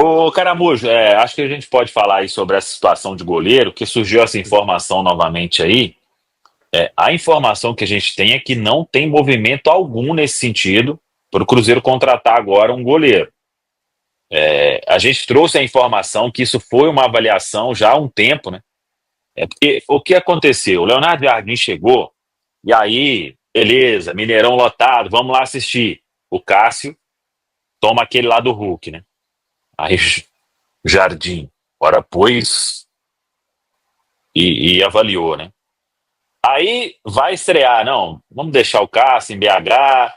Ô, Caramujo, acho que a gente pode falar aí sobre essa situação de goleiro, que surgiu essa informação novamente aí. A informação que a gente tem é que não tem movimento algum nesse sentido para o Cruzeiro contratar agora um goleiro. A gente trouxe a informação que isso foi uma avaliação já há um tempo, né? Porque o que aconteceu? O Leonardo Jardim chegou, e aí, beleza, Mineirão lotado, vamos lá assistir. O Cássio toma aquele lá do Hulk, né? Aí, Jardim, ora pois, e avaliou, né? Aí vai estrear, não, vamos deixar o Cássio em BH,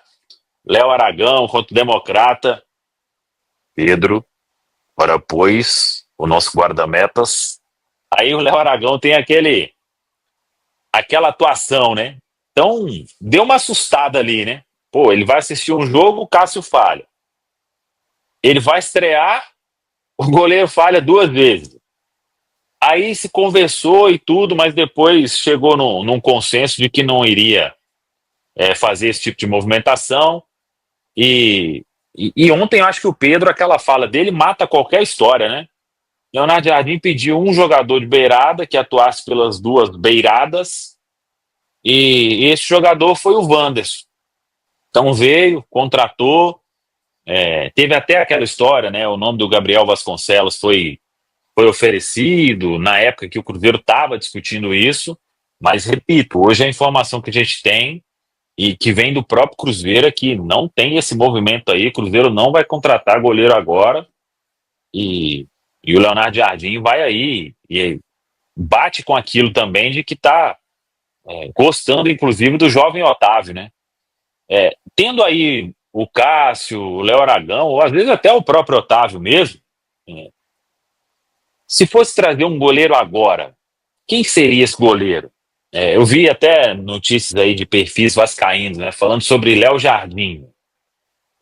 Léo Aragão contra o Democrata, Pedro, ora pois, o nosso guarda-metas. Aí o Léo Aragão tem aquela atuação, né? Então, deu uma assustada ali, né? Pô, ele vai assistir um jogo, o Cássio falha. Ele vai estrear, o goleiro falha 2 vezes. Aí se conversou e tudo, mas depois chegou num consenso de que não iria fazer esse tipo de movimentação. E ontem eu acho que o Pedro, aquela fala dele, mata qualquer história, né? Leonardo Jardim pediu um jogador de beirada que atuasse pelas 2 beiradas, e esse jogador foi o Wanderson. Então veio, contratou, teve até aquela história, né? O nome do Gabriel Vasconcelos foi oferecido na época que o Cruzeiro estava discutindo isso, mas repito, hoje a informação que a gente tem e que vem do próprio Cruzeiro é que não tem esse movimento aí, o Cruzeiro não vai contratar goleiro agora, e o Leonardo Jardim vai aí e bate com aquilo também de que está gostando, inclusive, do jovem Otávio, né? Tendo aí o Cássio, o Léo Aragão, ou às vezes até o próprio Otávio mesmo, se fosse trazer um goleiro agora, quem seria esse goleiro? Eu vi até notícias aí de perfis vascaínos, né, falando sobre Léo Jardim.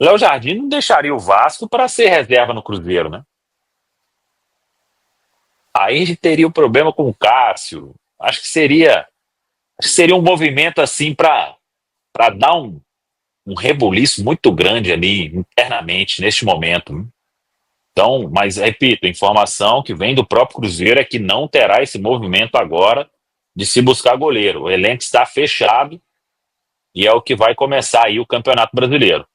Léo Jardim não deixaria o Vasco para ser reserva no Cruzeiro, né? Aí teria o problema com o Cássio. Acho que seria um movimento assim para dar um rebuliço muito grande ali internamente neste momento, né? Então, mas repito, a informação que vem do próprio Cruzeiro é que não terá esse movimento agora de se buscar goleiro. O elenco está fechado e é o que vai começar aí o Campeonato Brasileiro.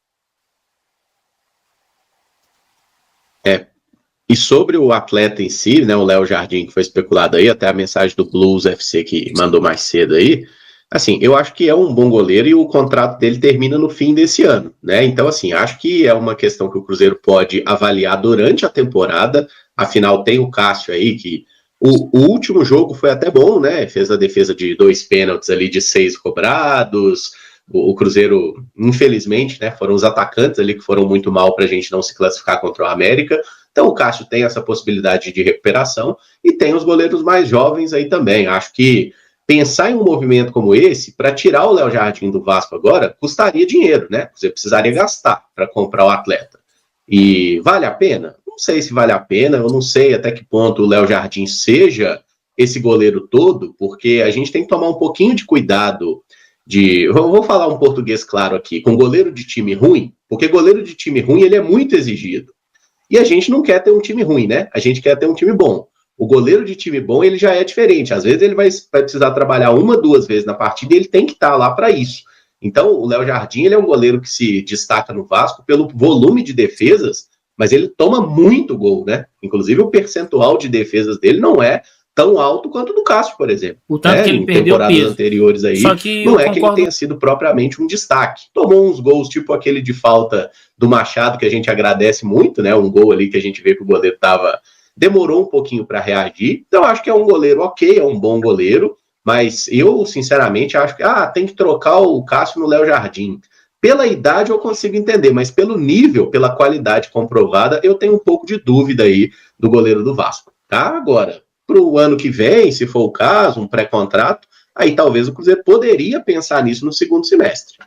E sobre o atleta em si, né, o Léo Jardim, que foi especulado aí, até a mensagem do Blues FC que mandou mais cedo aí, assim, eu acho que é um bom goleiro e o contrato dele termina no fim desse ano, né? Então, assim, acho que é uma questão que o Cruzeiro pode avaliar durante a temporada. Afinal, tem o Cássio aí, que o último jogo foi até bom, né? Fez a defesa de 2 pênaltis ali de 6 cobrados. O Cruzeiro, infelizmente, né, foram os atacantes ali que foram muito mal para a gente não se classificar contra o América. Então o Cássio tem essa possibilidade de recuperação e tem os goleiros mais jovens aí também. Acho que pensar em um movimento como esse, para tirar o Léo Jardim do Vasco agora, custaria dinheiro, né? Você precisaria gastar para comprar o atleta. E vale a pena? Não sei se vale a pena, eu não sei até que ponto o Léo Jardim seja esse goleiro todo, porque a gente tem que tomar um pouquinho de cuidado eu vou falar um português claro aqui, com goleiro de time ruim, porque goleiro de time ruim ele é muito exigido. E a gente não quer ter um time ruim, né? A gente quer ter um time bom. O goleiro de time bom, ele já é diferente. Às vezes ele vai precisar trabalhar 1, 2 vezes na partida e ele tem que estar lá para isso. Então, o Léo Jardim, ele é um goleiro que se destaca no Vasco pelo volume de defesas, mas ele toma muito gol, né? Inclusive, o percentual de defesas dele não é tão alto quanto o do Cássio, por exemplo. O tanto que ele em perdeu temporadas peso. anteriores aí, Só que não é que ele tenha sido propriamente um destaque. Tomou uns gols, tipo aquele de falta do Machado, que a gente agradece muito, né? Um gol ali que a gente vê que o goleiro demorou um pouquinho para reagir. Então, acho que é um goleiro ok, é um bom goleiro, mas eu, sinceramente, acho que tem que trocar o Cássio no Léo Jardim. Pela idade eu consigo entender, mas pelo nível, pela qualidade comprovada, eu tenho um pouco de dúvida aí do goleiro do Vasco. Tá? Agora, para o ano que vem, se for o caso, um pré-contrato, aí talvez o Cruzeiro poderia pensar nisso no segundo semestre.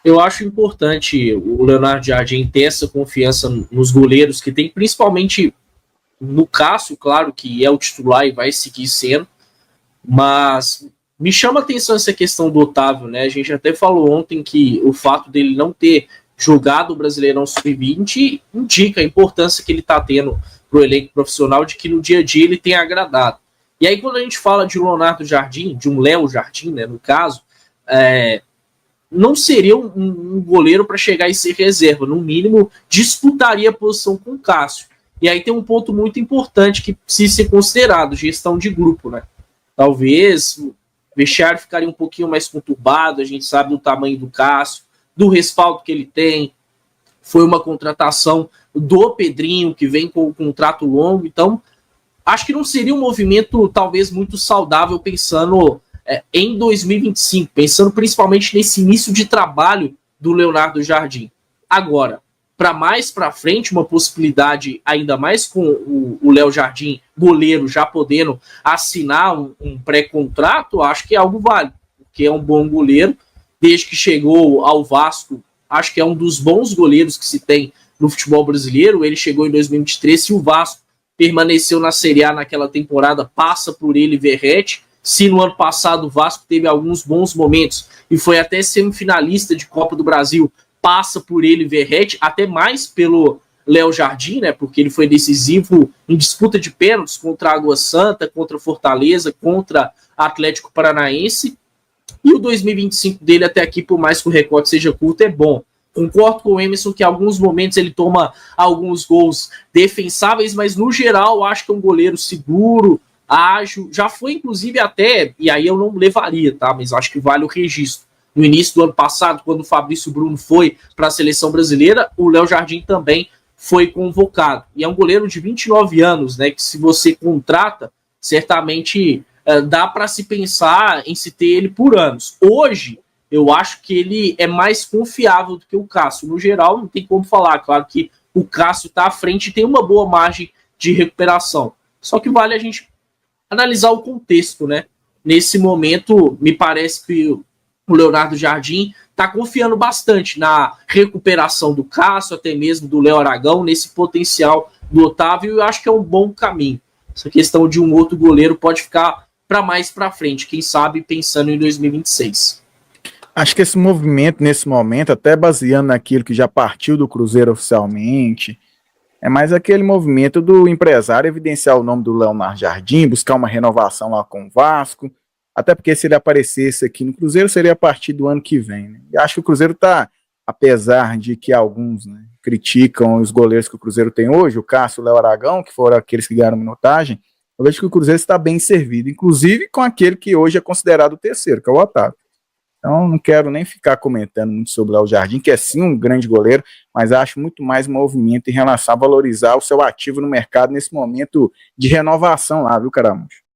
Eu acho importante o Leonardo Jardim ter essa confiança nos goleiros que tem, principalmente no Cássio, claro que é o titular e vai seguir sendo, mas me chama a atenção essa questão do Otávio, né? A gente até falou ontem que o fato dele não ter jogado o Brasileirão Sub-20 indica a importância que ele está tendo para o elenco profissional, de que no dia a dia ele tem agradado. E aí quando a gente fala de Leonardo Jardim, de um Léo Jardim, né, no caso, não seria um goleiro para chegar e ser reserva, no mínimo disputaria a posição com o Cássio. E aí tem um ponto muito importante que precisa ser considerado, gestão de grupo, né? Talvez o vestiário ficaria um pouquinho mais conturbado, a gente sabe do tamanho do Cássio, do respaldo que ele tem. Foi uma contratação do Pedrinho, que vem com um contrato longo, então acho que não seria um movimento talvez muito saudável pensando em 2025, pensando principalmente nesse início de trabalho do Leonardo Jardim. Agora, para mais para frente, uma possibilidade ainda mais com o Léo Jardim, goleiro, já podendo assinar um pré-contrato, acho que é algo válido, porque é um bom goleiro, desde que chegou ao Vasco, acho que é um dos bons goleiros que se tem no futebol brasileiro. Ele chegou em 2023, se o Vasco permaneceu na Série A naquela temporada, passa por ele Verratti. Se no ano passado o Vasco teve alguns bons momentos e foi até semifinalista de Copa do Brasil, passa por ele Verratti, até mais pelo Léo Jardim, né, porque ele foi decisivo em disputa de pênaltis contra a Água Santa, contra Fortaleza, contra Atlético Paranaense. E o 2025 dele até aqui, por mais que o recorte seja curto, é bom. Concordo com o Emerson que em alguns momentos ele toma alguns gols defensáveis, mas no geral acho que é um goleiro seguro, ágil. Já foi inclusive até, e aí eu não levaria, tá? Mas acho que vale o registro. No início do ano passado, quando o Fabrício Bruno foi para a seleção brasileira, o Léo Jardim também foi convocado. E é um goleiro de 29 anos, né? Que se você contrata, certamente dá para se pensar em se ter ele por anos. Hoje, eu acho que ele é mais confiável do que o Cássio. No geral, não tem como falar. Claro que o Cássio está à frente e tem uma boa margem de recuperação. Só que vale a gente analisar o contexto, né? Nesse momento, me parece que o Leonardo Jardim está confiando bastante na recuperação do Cássio, até mesmo do Léo Aragão, nesse potencial do Otávio, e eu acho que é um bom caminho. Essa questão de um outro goleiro pode ficar para mais para frente, quem sabe pensando em 2026. Acho que esse movimento, nesse momento, até baseando naquilo que já partiu do Cruzeiro oficialmente, é mais aquele movimento do empresário evidenciar o nome do Leonardo Jardim, buscar uma renovação lá com o Vasco, até porque se ele aparecesse aqui no Cruzeiro, seria a partir do ano que vem. Né? E acho que o Cruzeiro está, apesar de que alguns, né, criticam os goleiros que o Cruzeiro tem hoje, o Cássio e o Léo Aragão, que foram aqueles que ganharam minutagem, eu vejo que o Cruzeiro está bem servido, inclusive com aquele que hoje é considerado o terceiro, que é o Otávio. Então não quero nem ficar comentando muito sobre o Léo Jardim, que é sim um grande goleiro, mas acho muito mais movimento em relação a valorizar o seu ativo no mercado nesse momento de renovação lá, viu, Caramujo?